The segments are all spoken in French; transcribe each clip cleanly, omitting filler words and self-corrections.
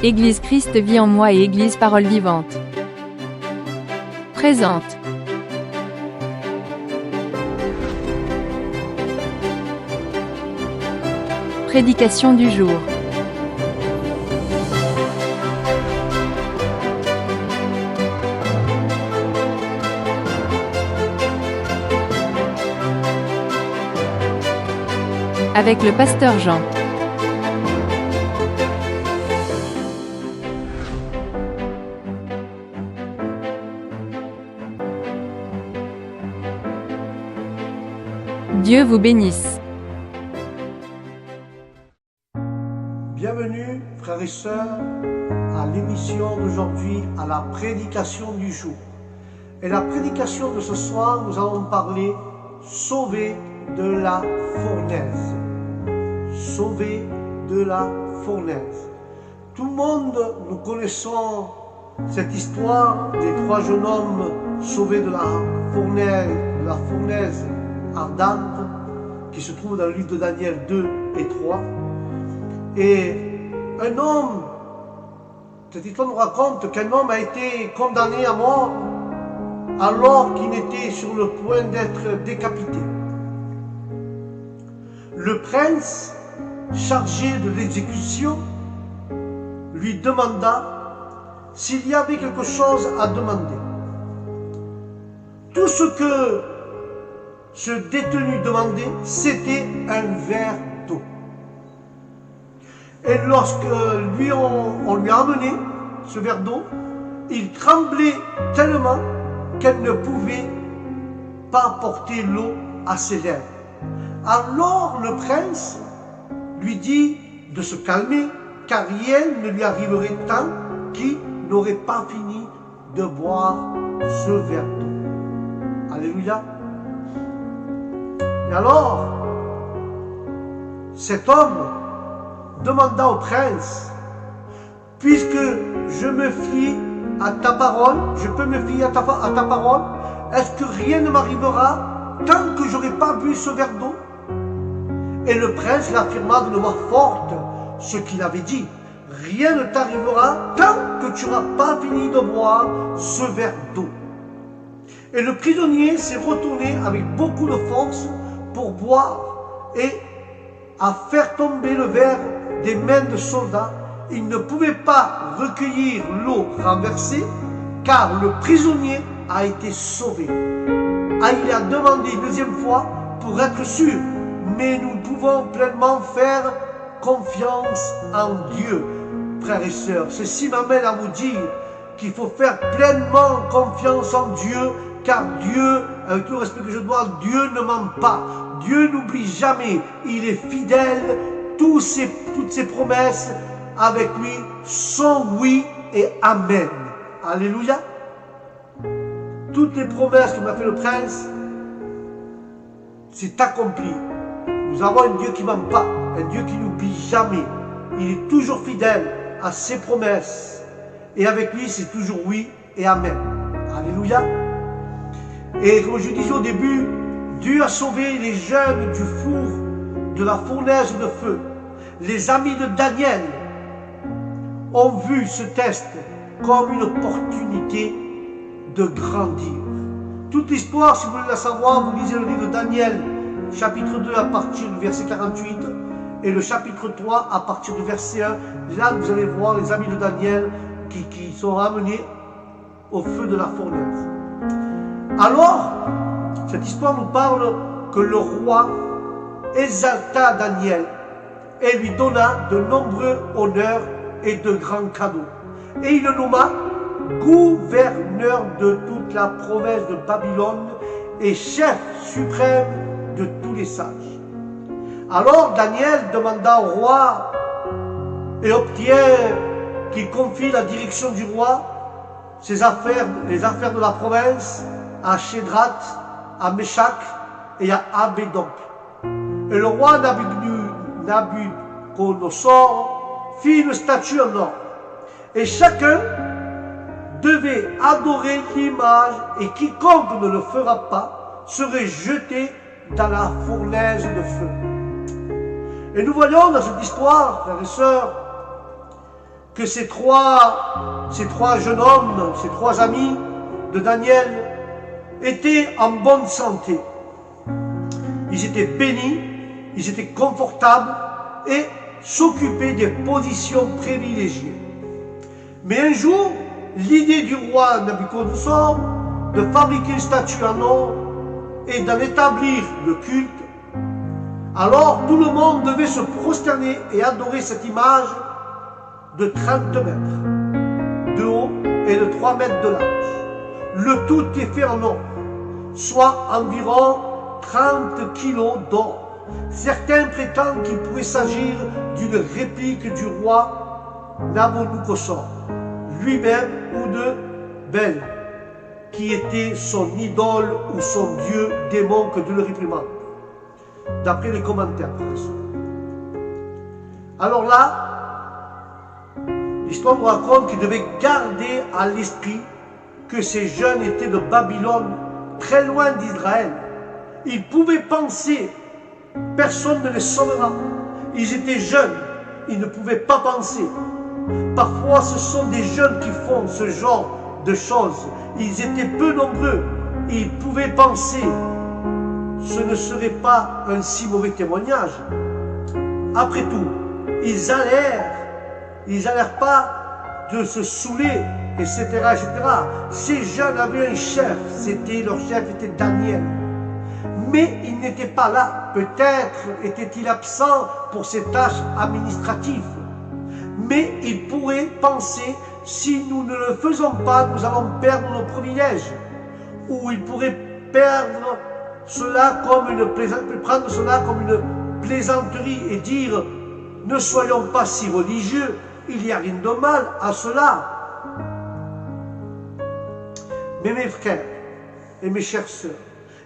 Église Christ vit en moi et Église Parole Vivante présente. Prédication du jour. Avec le pasteur Jean. Dieu vous bénisse. Bienvenue, frères et sœurs, à l'émission d'aujourd'hui, à la prédication du jour. Et la prédication de ce soir, nous allons parler sauver de la fournaise. Sauver de la fournaise. Tout le monde, nous connaissons cette histoire des trois jeunes hommes sauvés de la fournaise ardente, qui se trouve dans le livre de Daniel 2 et 3. Et un homme, cette histoire nous raconte qu'un homme a été condamné à mort alors qu'il était sur le point d'être décapité. Le prince, chargé de l'exécution, lui demanda s'il y avait quelque chose à demander. Tout ce que ce détenu demandait, c'était un verre d'eau. Et lorsque on lui a amené ce verre d'eau, il tremblait tellement qu'elle ne pouvait pas porter l'eau à ses lèvres. Alors le prince lui dit de se calmer, car rien ne lui arriverait tant qu'il n'aurait pas fini de boire ce verre d'eau. Alléluia. Et alors, cet homme demanda au prince, puisque je me fie à ta parole, je peux me fier à ta parole, est-ce que rien ne m'arrivera tant que je n'aurai pas bu ce verre d'eau? Et le prince l'affirma d'une voix forte ce qu'il avait dit, rien ne t'arrivera tant que tu n'auras pas fini de boire ce verre d'eau. Et le prisonnier s'est retourné avec beaucoup de force pour boire et à faire tomber le verre des mains de soldats. Il ne pouvait pas recueillir l'eau renversée car le prisonnier a été sauvé. Il a demandé une deuxième fois pour être sûr, mais nous pouvons pleinement faire confiance en Dieu. Frères et sœurs, ceci m'amène à vous dire qu'il faut faire pleinement confiance en Dieu, car Dieu, avec tout le respect que je dois, Dieu ne ment pas. Dieu n'oublie jamais. Il est fidèle. Toutes ses promesses avec lui sont oui et amen. Alléluia. Toutes les promesses que m'a fait le prince, c'est accompli. Nous avons un Dieu qui ne ment pas, un Dieu qui n'oublie jamais. Il est toujours fidèle à ses promesses. Et avec lui, c'est toujours oui et amen. Alléluia. Et comme je disais au début, Dieu a sauvé les jeunes du four, de la fournaise de feu. Les amis de Daniel ont vu ce test comme une opportunité de grandir. Toute l'histoire, si vous voulez la savoir, vous lisez le livre de Daniel, chapitre 2 à partir du verset 48 et le chapitre 3 à partir du verset 1. Là, vous allez voir les amis de Daniel qui sont ramenés au feu de la fournaise. Alors, cette histoire nous parle que le roi exalta Daniel et lui donna de nombreux honneurs et de grands cadeaux. Et il le nomma gouverneur de toute la province de Babylone et chef suprême de tous les sages. Alors Daniel demanda au roi et obtient qu'il confie la direction du roi, les affaires de la province, à Shadrach, à Meshach et à Abednego. Et le roi Nabuchodonosor fit une statue en or. Et chacun devait adorer l'image, et quiconque ne le fera pas serait jeté dans la fournaise de feu. Et nous voyons dans cette histoire, frères et sœurs, que ces trois jeunes hommes, ces trois amis de Daniel, étaient en bonne santé. Ils étaient bénis, ils étaient confortables et s'occupaient des positions privilégiées. Mais un jour, l'idée du roi Nabuchodonosor de fabriquer une statue en or et d'en établir le culte, alors tout le monde devait se prosterner et adorer cette image de 30 mètres de haut et de 3 mètres de large. Le tout est fait en or, soit environ 30 kilos d'or. Certains prétendent qu'il pourrait s'agir d'une réplique du roi Nabuchodonosor lui-même ou de Bel, qui était son idole ou son dieu démon, que Dieu le réprimande, d'après les commentaires. Alors là, l'histoire nous raconte qu'il devait garder à l'esprit que ces jeunes étaient de Babylone, très loin d'Israël. Ils pouvaient penser, personne ne les sauvera. Ils étaient jeunes, ils ne pouvaient pas penser. Parfois, ce sont des jeunes qui font ce genre de choses. Ils étaient peu nombreux. Ils pouvaient penser. Ce ne serait pas un si mauvais témoignage. Après tout, ils n'allèrent pas de se saouler, etc., etc. Ces jeunes avaient un chef. Leur chef était Daniel. Mais il n'était pas là. Peut-être était-il absent pour ses tâches administratives. Mais il pourrait penser, si nous ne le faisons pas, nous allons perdre nos privilèges. Ou il pourrait prendre cela comme une plaisanterie et dire, ne soyons pas si religieux, il n'y a rien de mal à cela. Mais mes frères et mes chères sœurs,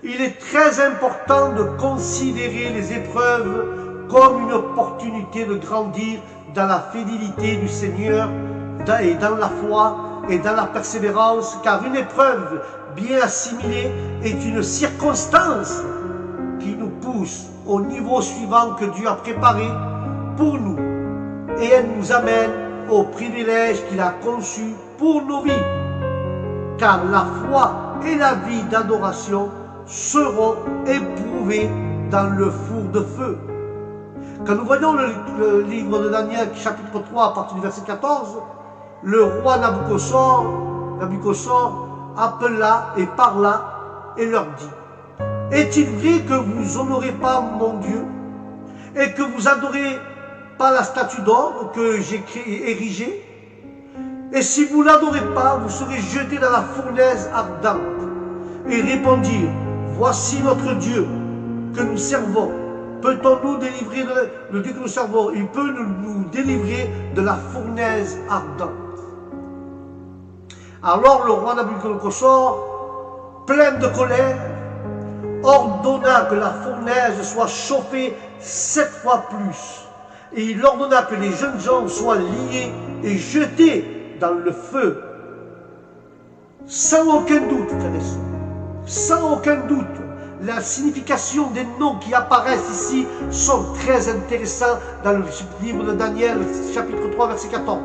il est très important de considérer les épreuves comme une opportunité de grandir dans la fidélité du Seigneur et dans la foi et dans la persévérance, car une épreuve bien assimilée est une circonstance qui nous pousse au niveau suivant que Dieu a préparé pour nous, et elle nous amène au privilège qu'il a conçu pour nos vies, car la foi et la vie d'adoration seront éprouvées dans le four de feu. Quand nous voyons le livre de Daniel, chapitre 3, à partir du verset 14, le roi Nabuchodonosor appela et parla et leur dit, « Est-il vrai que vous honorez pas mon Dieu et que vous adorez pas la statue d'or que j'ai érigée? Et si vous ne l'adorez pas, vous serez jetés dans la fournaise ardente. » Et répondirent, « Voici notre Dieu que nous servons. Peut-on nous délivrer le Dieu que nous servons? Il peut nous délivrer de la fournaise ardente. » Alors le roi Nabuchodonosor, plein de colère, ordonna que la fournaise soit chauffée 7 fois plus. Et il ordonna que les jeunes gens soient liés et jetés dans le feu. Sans aucun doute, frères et sœurs, sans aucun doute, la signification des noms qui apparaissent ici sont très intéressants dans le livre de Daniel, chapitre 3, verset 14.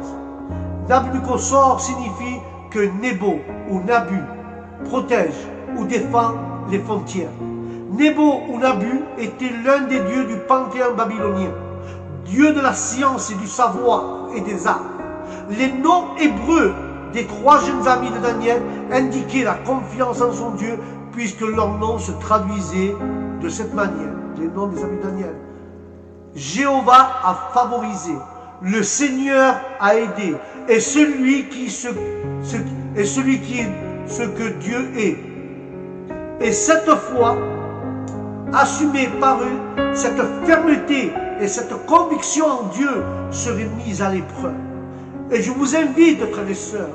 Nabuchodonosor signifie que Nebo ou Nabu protège ou défend les frontières. Nebo ou Nabu était l'un des dieux du panthéon babylonien, dieu de la science et du savoir et des arts. Les noms hébreux des 3 jeunes amis de Daniel indiquaient la confiance en son Dieu, puisque leurs noms se traduisaient de cette manière, les noms des amis de Daniel. Jéhovah a favorisé, le Seigneur a aidé, et celui qui est ce que Dieu est. Et cette foi, assumée par eux, cette fermeté et cette conviction en Dieu serait mise à l'épreuve. Et je vous invite, frères et sœurs,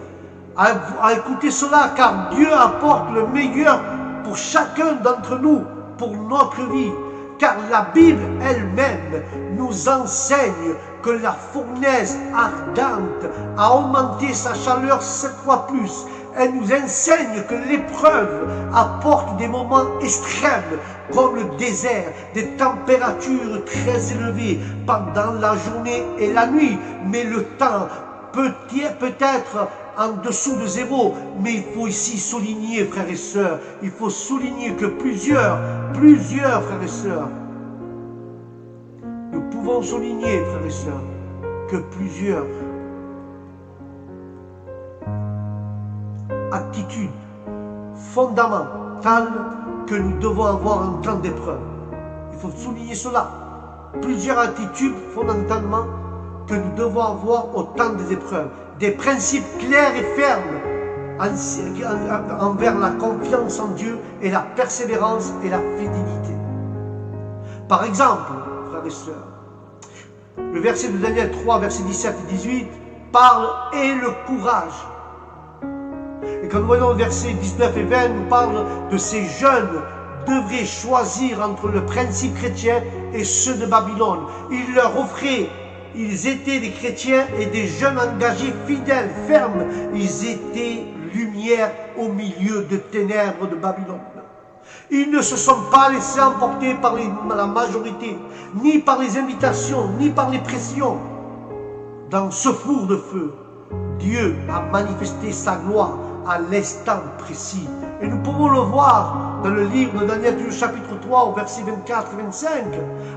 à écouter cela, car Dieu apporte le meilleur pour chacun d'entre nous, pour notre vie. Car la Bible elle-même nous enseigne que la fournaise ardente a augmenté sa chaleur 7 fois plus. Elle nous enseigne que l'épreuve apporte des moments extrêmes, comme le désert, des températures très élevées pendant la journée et la nuit. Mais le temps peut-être en dessous de zéro, mais il faut ici souligner, frères et sœurs, il faut souligner que plusieurs frères et sœurs, nous pouvons souligner, frères et sœurs, que plusieurs attitudes fondamentales que nous devons avoir en temps d'épreuve. Il faut souligner cela. Plusieurs attitudes fondamentalement que nous devons avoir au temps des épreuves. Des principes clairs et fermes envers la confiance en Dieu et la persévérance et la fidélité. Par exemple, frères et sœurs, le verset de Daniel 3, versets 17 et 18 parle « et le courage ». Et quand nous voyons le verset 19 et 20, nous parle de ces jeunes devraient choisir entre le principe chrétien et ceux de Babylone. Il leur offrait, ils étaient des chrétiens et des jeunes engagés, fidèles, fermes. Ils étaient lumière au milieu de ténèbres de Babylone. Ils ne se sont pas laissés emporter par la majorité, ni par les invitations, ni par les pressions. Dans ce four de feu, Dieu a manifesté sa gloire à l'instant précis. Et nous pouvons le voir dans le livre de Daniel du chapitre 3 au verset 24 et 25.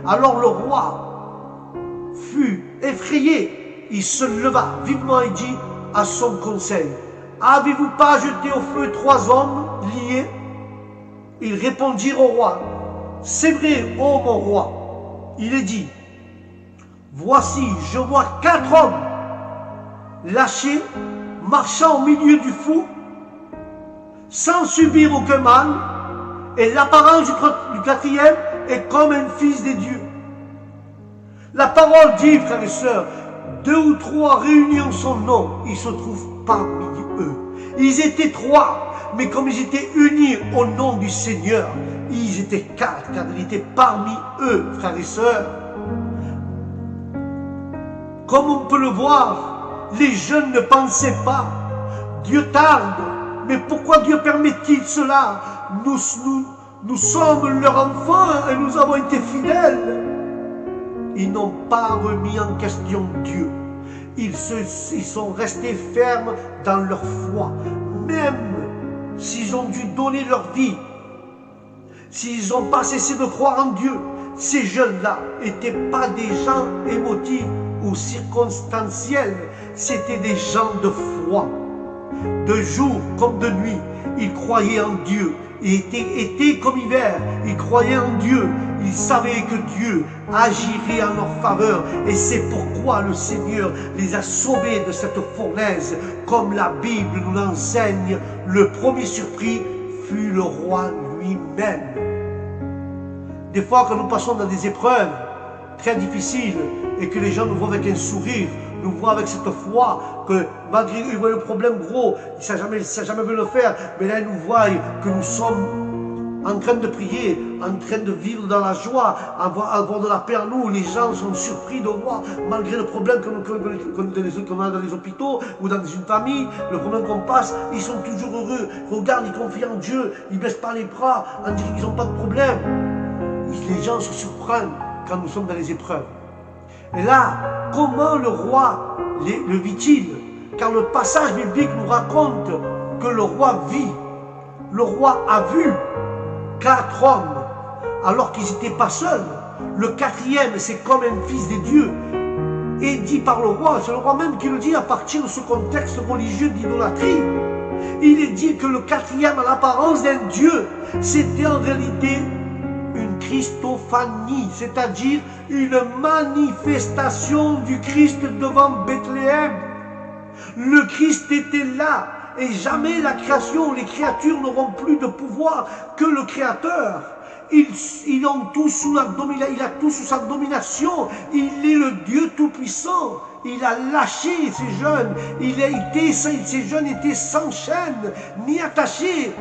Alors le roi fut effrayé. Il se leva vivement et dit à son conseil, « Avez-vous pas jeté au feu 3 hommes liés ?» Ils répondirent au roi, « C'est vrai, ô mon roi. » Il est dit, « Voici, je vois 4 hommes lâchés, marchant au milieu du four, sans subir aucun mal, et l'apparence du 4e est comme un fils des dieux. » La parole dit, frères et sœurs, 2 ou 3 réunis en son nom, il se trouve parmi eux. Ils étaient 3, mais comme ils étaient unis au nom du Seigneur, ils étaient 4, car il était parmi eux, frères et sœurs. Comme on peut le voir, les jeunes ne pensaient pas. Dieu tarde, mais pourquoi Dieu permet-il cela? Nous sommes leurs enfants et nous avons été fidèles. Ils n'ont pas remis en question Dieu. Ils sont restés fermes dans leur foi. Même s'ils ont dû donner leur vie, s'ils n'ont pas cessé de croire en Dieu, ces jeunes-là n'étaient pas des gens émotifs ou circonstanciels, c'était des gens de foi. De jour comme de nuit, ils croyaient en Dieu. Été comme hiver, ils croyaient en Dieu. Ils savaient que Dieu agirait en leur faveur. Et c'est pourquoi le Seigneur les a sauvés de cette fournaise. Comme la Bible nous l'enseigne, le premier surpris fut le roi lui-même. Des fois, quand nous passons dans des épreuves très difficiles et que les gens nous voient avec un sourire, nous voient avec cette foi que malgré qu'ils voient le problème gros, ils ne savent jamais veut le faire, mais là ils nous voient que nous sommes en train de prier, en train de vivre dans la joie, avoir de la paix en nous. Les gens sont surpris de voir, malgré le problème qu'on a dans les hôpitaux ou dans une famille, le problème qu'on passe, ils sont toujours heureux. Regarde, ils confient en Dieu, ils ne baissent pas les bras, en disant qu'ils n'ont pas de problème. Les gens se surprennent quand nous sommes dans les épreuves. Et là, comment le roi le vit-il? Car le passage biblique nous raconte que le roi vit. Le roi a vu 4 hommes, alors qu'ils n'étaient pas seuls. Le 4e, c'est comme un fils des dieux. Et dit par le roi, c'est le roi même qui le dit à partir de ce contexte religieux d'idolâtrie. Il est dit que le 4e, à l'apparence d'un dieu, c'était en réalité une Christophanie, c'est-à-dire une manifestation du Christ devant Bethléem. Le Christ était là, et jamais la création, les créatures n'auront plus de pouvoir que le Créateur. Ils ont tout sous il a tout sous sa domination. Il est le Dieu Tout-Puissant. Il a lâché ces jeunes. Ces jeunes étaient sans chaîne, ni attachés.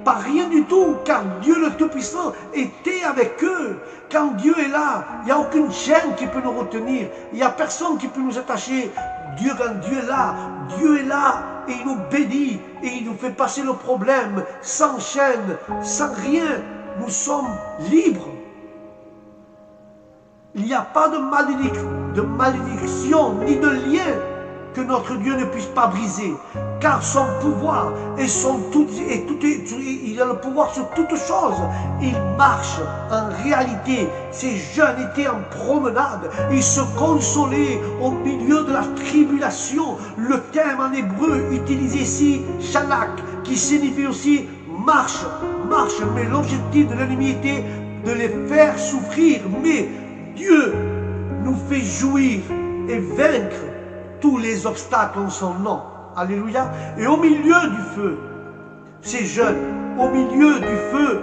Pas rien du tout, car Dieu le Tout-Puissant était avec eux. Quand Dieu est là, il n'y a aucune chaîne qui peut nous retenir. Il n'y a personne qui peut nous attacher. Quand Dieu est là et il nous bénit et il nous fait passer le problème sans chaîne, sans rien. Nous sommes libres. Il n'y a pas de malédiction ni de lien que notre Dieu ne puisse pas briser, car son pouvoir il a le pouvoir sur toutes choses. Il marche en réalité. Ces jeunes étaient en promenade, ils se consolaient au milieu de la tribulation. Le terme en hébreu utilisé ici, shalak, qui signifie aussi marche, mais l'objectif de l'ennemi était de les faire souffrir, mais Dieu nous fait jouir et vaincre tous les obstacles en son nom. Alléluia. Et au milieu du feu, ces jeunes, au milieu du feu,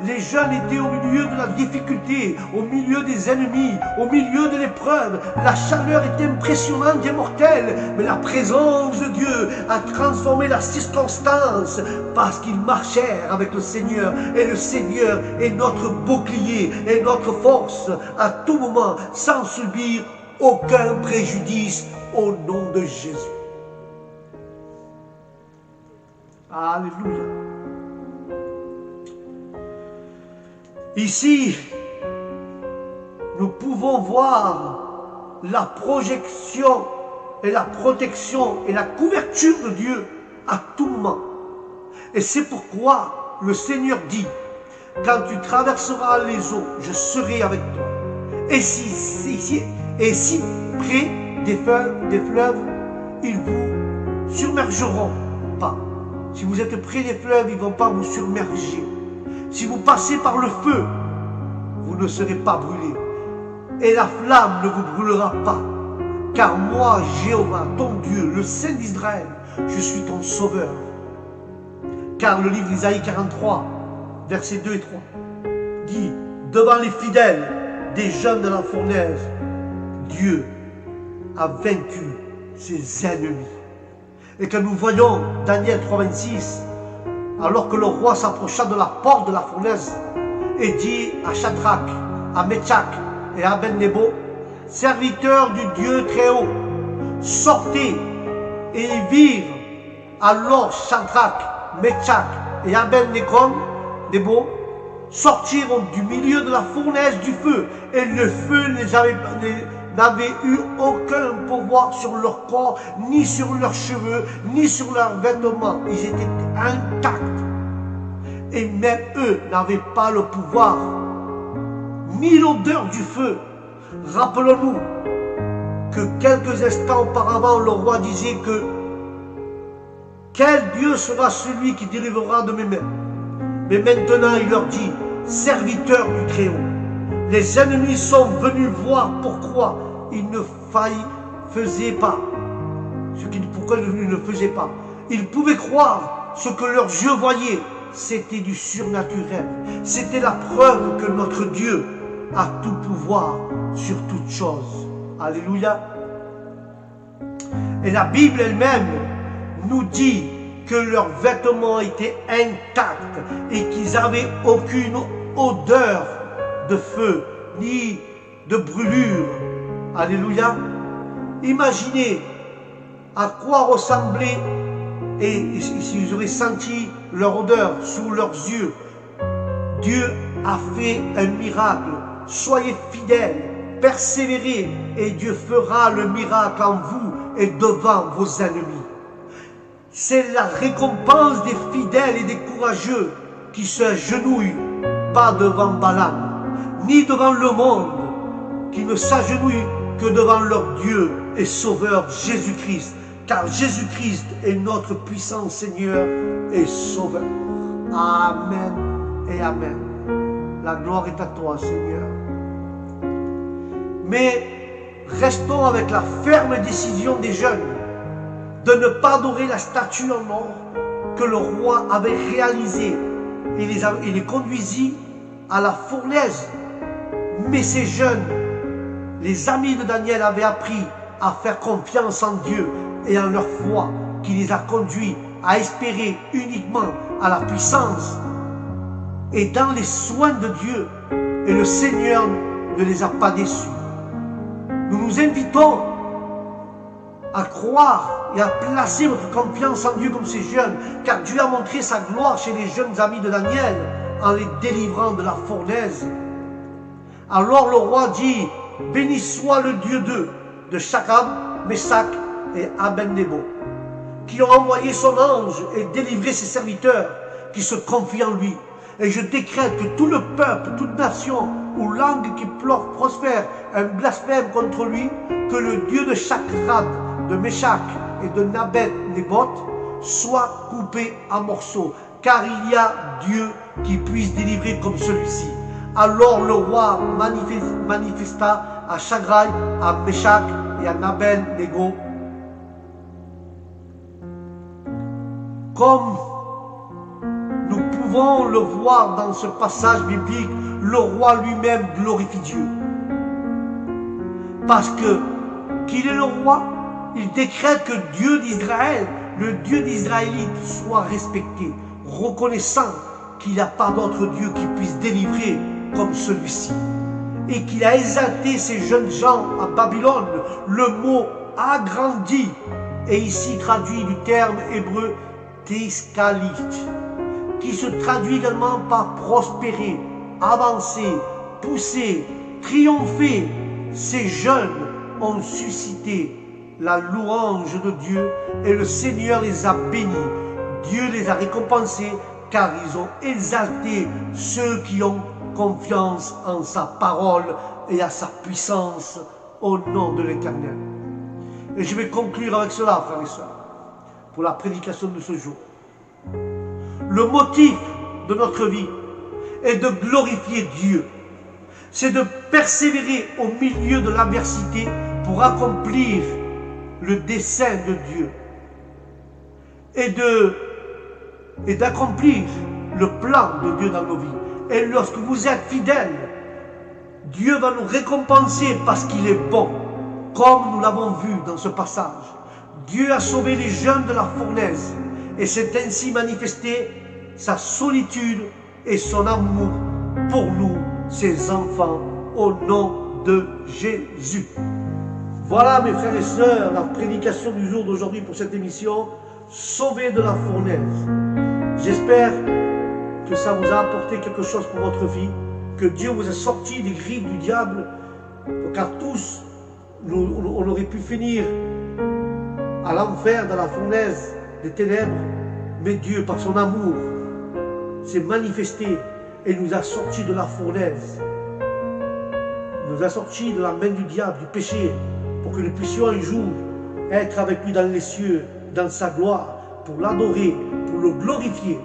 les jeunes étaient au milieu de la difficulté, au milieu des ennemis, au milieu de l'épreuve. La chaleur était impressionnante et mortelle, mais la présence de Dieu a transformé la circonstance parce qu'ils marchèrent avec le Seigneur. Et le Seigneur est notre bouclier et notre force à tout moment, sans subir aucun préjudice au nom de Jésus. Alléluia. Ici, nous pouvons voir la projection et la protection et la couverture de Dieu à tout moment. Et c'est pourquoi le Seigneur dit, quand tu traverseras les eaux, je serai avec toi. Et si près des fleuves, ils vous submergeront pas. Si vous êtes près des fleuves, ils ne vont pas vous submerger. Si vous passez par le feu, vous ne serez pas brûlés. Et la flamme ne vous brûlera pas. Car moi, Jéhovah, ton Dieu, le Saint d'Israël, je suis ton sauveur. Car le livre d'Isaïe 43, versets 2 et 3, dit, devant les fidèles des jeunes de la fournaise, Dieu a vaincu ses ennemis. Et que nous voyons Daniel 3,26, alors que le roi s'approcha de la porte de la fournaise et dit à Shadrach, à Meshach et à Abednego, serviteurs du Dieu très haut, sortez. Et ils virent alors Shadrach, Meshach et Abednego sortir du milieu de la fournaise du feu, et le feu n'avait eu aucun pouvoir sur leur corps, ni sur leurs cheveux, ni sur leurs vêtements. Ils étaient intacts. Et même eux n'avaient pas le pouvoir, ni l'odeur du feu. Rappelons-nous que quelques instants auparavant, le roi disait que quel Dieu sera celui qui délivrera de mes mains. Mais maintenant, il leur dit, serviteurs du Très-Haut, les ennemis sont venus voir pourquoi ils ne faisaient pas. Pourquoi ils ne faisaient pas. Ils pouvaient croire ce que leurs yeux voyaient. C'était du surnaturel. C'était la preuve que notre Dieu a tout pouvoir sur toutes choses. Alléluia. Et la Bible elle-même nous dit que leurs vêtements étaient intacts et qu'ils n'avaient aucune odeur de feu ni de brûlure. Alléluia. Imaginez à quoi ressemblait et s'ils auraient senti leur odeur sous leurs yeux. Dieu a fait un miracle. Soyez fidèles, persévérez et Dieu fera le miracle en vous et devant vos ennemis. C'est la récompense des fidèles et des courageux qui s'agenouillent pas devant Balaam, ni devant le monde, qui ne s'agenouillent que devant leur Dieu et Sauveur Jésus-Christ, car Jésus-Christ est notre puissant Seigneur et Sauveur. Amen et Amen. La gloire est à toi, Seigneur. Mais restons avec la ferme décision des jeunes de ne pas adorer la statue en or que le roi avait réalisée. Il les conduisit à la fournaise. Mais ces jeunes, les amis de Daniel, avaient appris à faire confiance en Dieu et en leur foi, qui les a conduits à espérer uniquement à la puissance et dans les soins de Dieu. Et le Seigneur ne les a pas déçus. Nous nous invitons à croire et à placer votre confiance en Dieu comme ces jeunes, car Dieu a montré sa gloire chez les jeunes amis de Daniel en les délivrant de la fournaise. Alors le roi dit, béni soit le Dieu de Shadrach, Meshach et Abednego, qui ont envoyé son ange et délivré ses serviteurs qui se confient en lui. Et je décrète que tout le peuple, toute nation ou langue qui prospère un blasphème contre lui, que le Dieu de Shadrach, de Meshach et de Abednego soit coupé en morceaux, car il y a Dieu qui puisse délivrer comme celui-ci. Alors le roi manifesta à Shadrach, à Meshach et à Abednego, comme nous pouvons le voir dans ce passage biblique, le roi lui-même glorifie Dieu. Parce que, qu'il est le roi, il décrète que Dieu d'Israël, le Dieu d'Israélite, soit respecté, reconnaissant qu'il n'y a pas d'autre Dieu qui puisse délivrer comme celui-ci. Et qu'il a exalté ces jeunes gens à Babylone. Le mot agrandi est ici traduit du terme hébreu Tiscalit, qui se traduit également par prospérer, avancer, pousser, triompher. Ces jeunes ont suscité la louange de Dieu et le Seigneur les a bénis. Dieu les a récompensés car ils ont exalté ceux qui ont confiance en sa parole et à sa puissance au nom de l'Éternel. Et je vais conclure avec cela, frères et sœurs, pour la prédication de ce jour. Le motif de notre vie est de glorifier Dieu. C'est de persévérer au milieu de l'adversité pour accomplir le dessein de Dieu et d'accomplir le plan de Dieu dans nos vies. Et lorsque vous êtes fidèles, Dieu va nous récompenser parce qu'il est bon, comme nous l'avons vu dans ce passage. Dieu a sauvé les jeunes de la fournaise et s'est ainsi manifesté sa solitude et son amour pour nous, ses enfants, au nom de Jésus. Voilà, mes frères et sœurs, la prédication du jour d'aujourd'hui pour cette émission, Sauvés de la fournaise. J'espère que ça vous a apporté quelque chose pour votre vie, que Dieu vous a sorti des griffes du diable, car tous, on aurait pu finir à l'enfer, dans la fournaise des ténèbres, mais Dieu, par son amour, s'est manifesté et nous a sortis de la fournaise, nous a sortis de la main du diable, du péché, pour que nous puissions un jour être avec lui dans les cieux, dans sa gloire, pour l'adorer, pour le glorifier,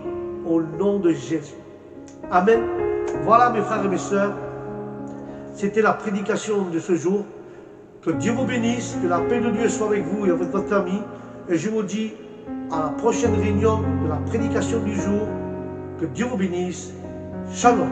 au nom de Jésus. Amen. Voilà, mes frères et mes sœurs, c'était la prédication de ce jour. Que Dieu vous bénisse, que la paix de Dieu soit avec vous et avec votre famille. Et je vous dis à la prochaine réunion de la prédication du jour. Que Dieu vous bénisse. Shalom.